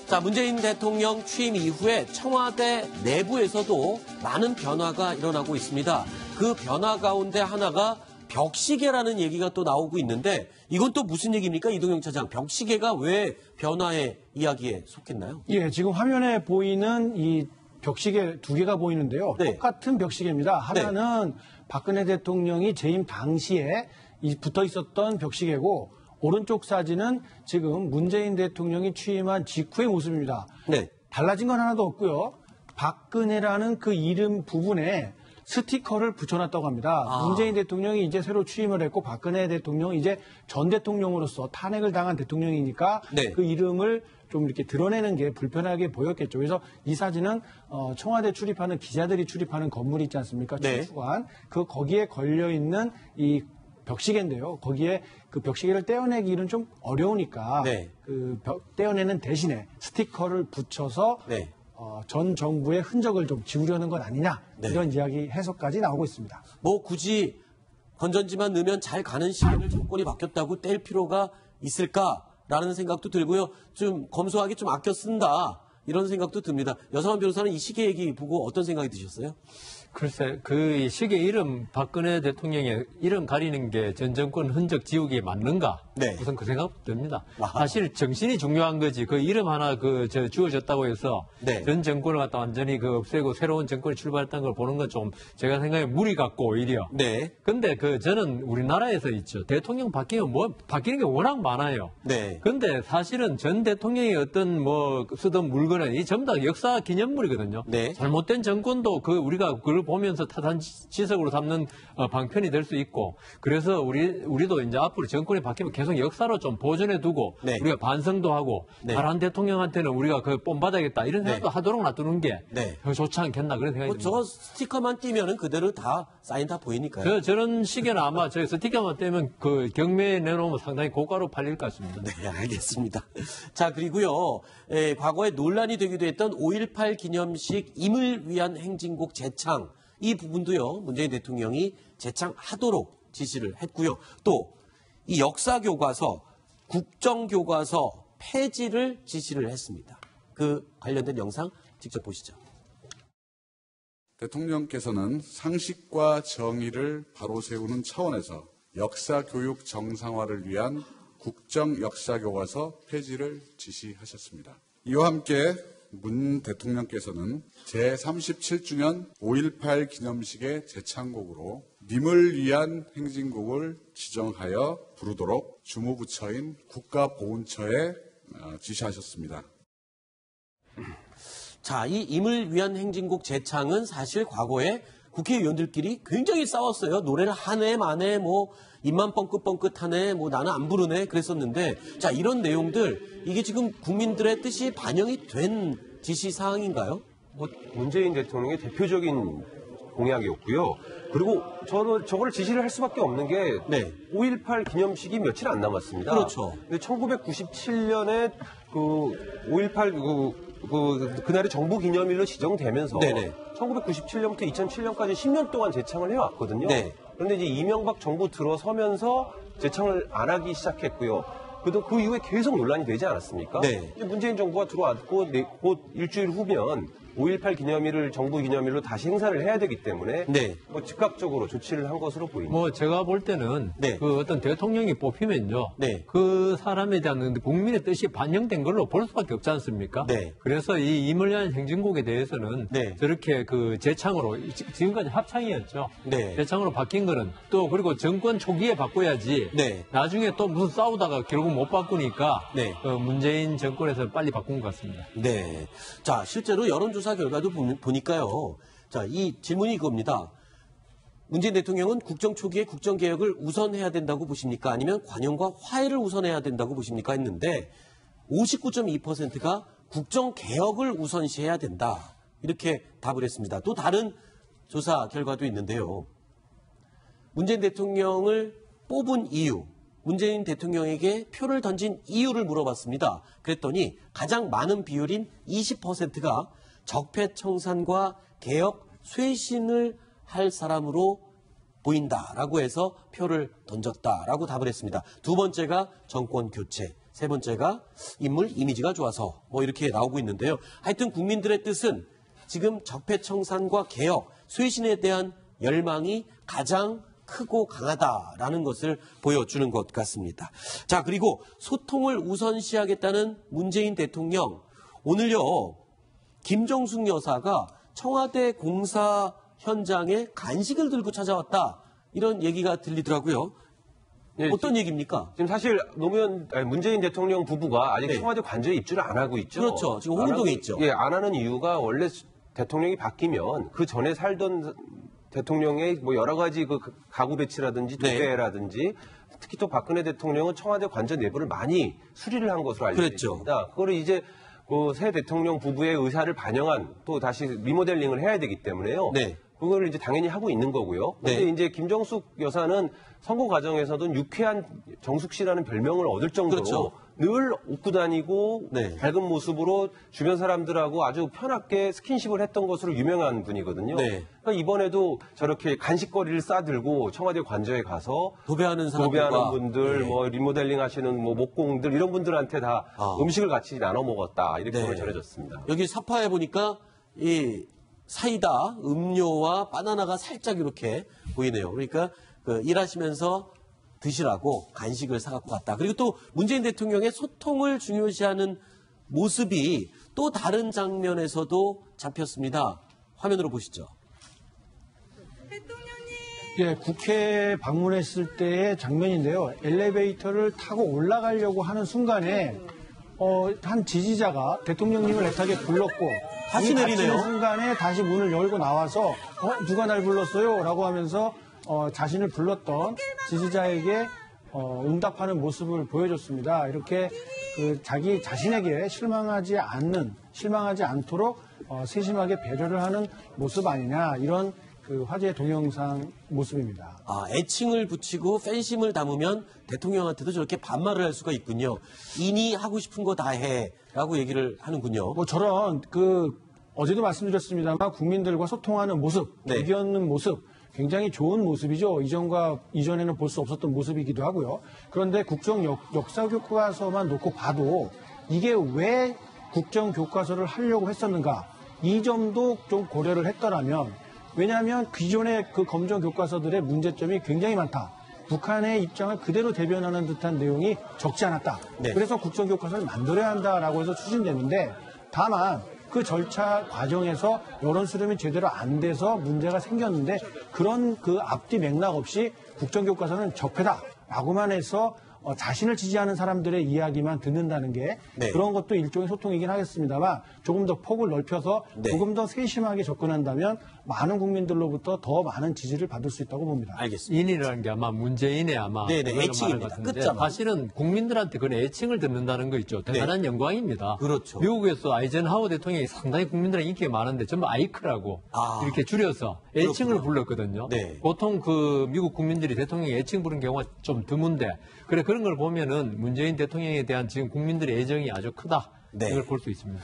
자, 문재인 대통령 취임 이후에 청와대 내부에서도 많은 변화가 일어나고 있습니다. 그 변화 가운데 하나가 벽시계라는 얘기가 또 나오고 있는데 이건 또 무슨 얘기입니까? 이동영 차장, 벽시계가 왜 변화의 이야기에 속했나요? 예, 지금 화면에 보이는 이 벽시계 두 개가 보이는데요. 네. 똑같은 벽시계입니다. 하나는 박근혜 대통령이 재임 당시에 붙어 있었던 벽시계고 오른쪽 사진은 지금 문재인 대통령이 취임한 직후의 모습입니다. 네. 달라진 건 하나도 없고요. 박근혜라는 그 이름 부분에 스티커를 붙여놨다고 합니다. 문재인 대통령이 이제 새로 취임을 했고 박근혜 대통령이 이제 전 대통령으로서 탄핵을 당한 대통령이니까 네. 그 이름을 좀 이렇게 드러내는 게 불편하게 보였겠죠. 그래서 이 사진은 청와대 출입하는 기자들이 출입하는 건물이 있지 않습니까? 네. 출입관. 거기에 걸려있는 이 벽시계인데요. 거기에 그 벽시계를 떼어내기는 좀 어려우니까 네. 떼어내는 대신에 스티커를 붙여서 네. 전 정부의 흔적을 좀 지우려는 것 아니냐 네. 이런 이야기 해석까지 나오고 있습니다. 뭐 굳이 건전지만 넣으면 잘 가는 시계를 정권이 바뀌었다고 뗄 필요가 있을까라는 생각도 들고요. 좀 검소하게 좀 아껴 쓴다 이런 생각도 듭니다. 여상환 변호사는 이 시계 얘기 보고 어떤 생각이 드셨어요? 글쎄, 그 시계 이름, 박근혜 대통령의 이름 가리는 게 전 정권 흔적 지우기에 맞는가? 네. 우선 그 생각도 듭니다. 아하. 사실 정신이 중요한 거지. 그 이름 하나 주어졌다고 해서 네. 전 정권을 갖다 완전히 없애고 새로운 정권이 출발했다는 걸 보는 건 좀 제가 생각에 무리 같고 오히려. 네. 근데 저는 우리나라에서 있죠. 대통령 바뀌면 바뀌는 게 워낙 많아요. 네. 근데 사실은 전 대통령이 어떤 쓰던 물건은 이 전부 다 역사 기념물이거든요. 네. 잘못된 정권도 우리가 그걸 보면서 타산지석으로 삼는 방편이 될 수 있고 그래서 우리도 이제 앞으로 정권이 바뀌면 계속 역사로 좀 보존해 두고 네. 우리가 반성도 하고 네. 다른 대통령한테는 우리가 본받아야겠다 이런 생각도 네. 하도록 놔두는 게 네. 더 좋지 않겠나 그런 생각이 듭니다. 저 스티커만 띄면은 그대로 다 사인 다 보이니까요. 저런 시계는 아마 저기 스티커만 떼면 경매에 내놓으면 상당히 고가로 팔릴 것 같습니다. 네, 알겠습니다. 자, 그리고요, 과거에 논란이 되기도 했던 5.18 기념식 임을 위한 행진곡 재창, 이 부분도요, 문재인 대통령이 재창하도록 지시를 했고요. 또, 이 역사교과서, 국정교과서 폐지를 지시를 했습니다. 그 관련된 영상 직접 보시죠. 대통령께서는 상식과 정의를 바로 세우는 차원에서 역사교육 정상화를 위한 국정역사교과서 폐지를 지시하셨습니다. 이와 함께 문 대통령께서는 제37주년 5.18 기념식의 재창곡으로 님을 위한 행진곡을 지정하여 부르도록 주무부처인 국가보훈처에 지시하셨습니다. 자, 이 임을 위한 행진곡 재창은 사실 과거에 국회의원들끼리 굉장히 싸웠어요. 노래를 하네 마네 입만 뻥긋뻥긋하네 나는 안 부르네 그랬었는데 자, 이런 내용들 이게 지금 국민들의 뜻이 반영이 된 지시사항인가요? 문재인 대통령의 대표적인 공약이었고요. 그리고 저는 저걸 지시를 할 수밖에 없는 게 네. 5.18 기념식이 며칠 안 남았습니다. 그렇죠. 근데 1997년에 5.18 그날이 정부 기념일로 지정되면서 네네. 1997년부터 2007년까지 10년 동안 재창을 해왔거든요. 네. 그런데 이제 이명박 정부 들어서면서 재창을 안 하기 시작했고요. 그래도 그 이후에 계속 논란이 되지 않았습니까? 네. 이제 문재인 정부가 들어왔고 곧 일주일 후면 5.18 기념일을 정부 기념일로 다시 행사를 해야 되기 때문에 네. 즉각적으로 조치를 한 것으로 보입니다. 제가 볼 때는 네. 어떤 대통령이 뽑히면요. 네. 그 사람에 대한 국민의 뜻이 반영된 걸로 볼 수밖에 없지 않습니까? 네. 그래서 이 임을 위한 행진곡에 대해서는 네. 저렇게 재창으로 지금까지 합창이었죠. 네. 재창으로 바뀐 거는 또 그리고 정권 초기에 바꿔야지. 네. 나중에 또 무슨 싸우다가 결국 못 바꾸니까 네. 문재인 정권에서 빨리 바꾼 것 같습니다. 네. 자, 실제로 여론조사 결과도 보니까요. 자, 이 질문이 이겁니다. 문재인 대통령은 국정 초기에 국정개혁을 우선해야 된다고 보십니까? 아니면 관용과 화해를 우선해야 된다고 보십니까? 했는데 59.2%가 국정개혁을 우선시해야 된다. 이렇게 답을 했습니다. 또 다른 조사 결과도 있는데요. 문재인 대통령을 뽑은 이유, 문재인 대통령에게 표를 던진 이유를 물어봤습니다. 그랬더니 가장 많은 비율인 20%가 적폐청산과 개혁 쇄신을 할 사람으로 보인다라고 해서 표를 던졌다라고 답을 했습니다. 두 번째가 정권 교체, 세 번째가 인물 이미지가 좋아서 뭐 이렇게 나오고 있는데요. 하여튼 국민들의 뜻은 지금 적폐청산과 개혁, 쇄신에 대한 열망이 가장 크고 강하다라는 것을 보여주는 것 같습니다. 자, 그리고 소통을 우선시하겠다는 문재인 대통령. 오늘요, 김정숙 여사가 청와대 공사 현장에 간식을 들고 찾아왔다. 이런 얘기가 들리더라고요. 네, 어떤 얘기입니까? 지금 사실 문재인 대통령 부부가 아직 네. 청와대 관저에 입주를 안 하고 있죠. 그렇죠. 지금 홍은동에 있죠. 예, 안 하는 이유가 원래 대통령이 바뀌면 그 전에 살던 대통령의 뭐 여러 가지 그 가구 배치라든지 네. 도배라든지 특히 또 박근혜 대통령은 청와대 관저 내부를 많이 수리를 한 것으로 알려져 그랬죠. 있습니다. 그거를 이제 그 새 대통령 부부의 의사를 반영한 또 다시 리모델링을 해야 되기 때문에요. 네. 그걸 이제 당연히 하고 있는 거고요. 근데 네. 이제 김정숙 여사는 선거 과정에서도 유쾌한 정숙 씨라는 별명을 얻을 정도로 그렇죠. 늘 웃고 다니고 네. 밝은 모습으로 주변 사람들하고 아주 편하게 스킨십을 했던 것으로 유명한 분이거든요. 네. 그러니까 이번에도 저렇게 간식거리를 싸들고 청와대 관저에 가서 도배하는 사람들과 도배하는 분들, 네. 뭐 리모델링 하시는 뭐 목공들 이런 분들한테 다 음식을 같이 나눠 먹었다 이렇게 네. 오늘 전해졌습니다. 여기 사파에 보니까 이 사이다, 음료와 바나나가 살짝 이렇게 보이네요. 그러니까 그 일하시면서 드시라고 간식을 사갖고 왔다. 그리고 또 문재인 대통령의 소통을 중요시하는 모습이 또 다른 장면에서도 잡혔습니다. 화면으로 보시죠. 예, 국회 방문했을 때의 장면인데요. 엘리베이터를 타고 올라가려고 하는 순간에 한 지지자가 대통령님을 애타게 불렀고 다시 문이 내리네요. 닫히는 순간에 다시 문을 열고 나와서 누가 날 불렀어요? 라고 하면서 자신을 불렀던 지지자에게 응답하는 모습을 보여줬습니다. 이렇게 그 자기 자신에게 실망하지 않도록 세심하게 배려를 하는 모습 아니냐 이런 그 화제의 동영상 모습입니다. 애칭을 붙이고 팬심을 담으면 대통령한테도 저렇게 반말을 할 수가 있군요. 인이 하고 싶은 거 다 해라고 얘기를 하는군요. 뭐 저런 어제도 말씀드렸습니다만 국민들과 소통하는 모습, 네. 얘기하는 모습 굉장히 좋은 모습이죠. 이전에는 볼 수 없었던 모습이기도 하고요. 그런데 국정 역사 교과서만 놓고 봐도 이게 왜 국정 교과서를 하려고 했었는가 이 점도 좀 고려를 했더라면 왜냐하면 기존의 그 검정 교과서들의 문제점이 굉장히 많다. 북한의 입장을 그대로 대변하는 듯한 내용이 적지 않았다. 네. 그래서 국정교과서를 만들어야 한다라고 해서 추진되는데 다만 그 절차 과정에서 여론 수렴이 제대로 안 돼서 문제가 생겼는데 그런 그 앞뒤 맥락 없이 국정교과서는 적폐다라고만 해서 자신을 지지하는 사람들의 이야기만 듣는다는 게 네. 그런 것도 일종의 소통이긴 하겠습니다만 조금 더 폭을 넓혀서 네. 조금 더 세심하게 접근한다면 많은 국민들로부터 더 많은 지지를 받을 수 있다고 봅니다. 알겠습니다. 인이라는 게 아마 문재인의 아마 네네, 그런 애칭입니다. 말 같은데 끝자만. 사실은 국민들한테 그런 애칭을 듣는다는 거 있죠. 대단한 영광입니다. 그렇죠. 미국에서 아이젠하워 대통령이 상당히 국민들의 인기가 많은데 전부 아이크라고 이렇게 줄여서 애칭을 그렇구나. 불렀거든요. 네. 보통 그 미국 국민들이 대통령이 애칭 부른 경우가 좀 드문데 그런 걸 보면은 문재인 대통령에 대한 지금 국민들의 애정이 아주 크다. 네. 이걸 볼 수 있습니다.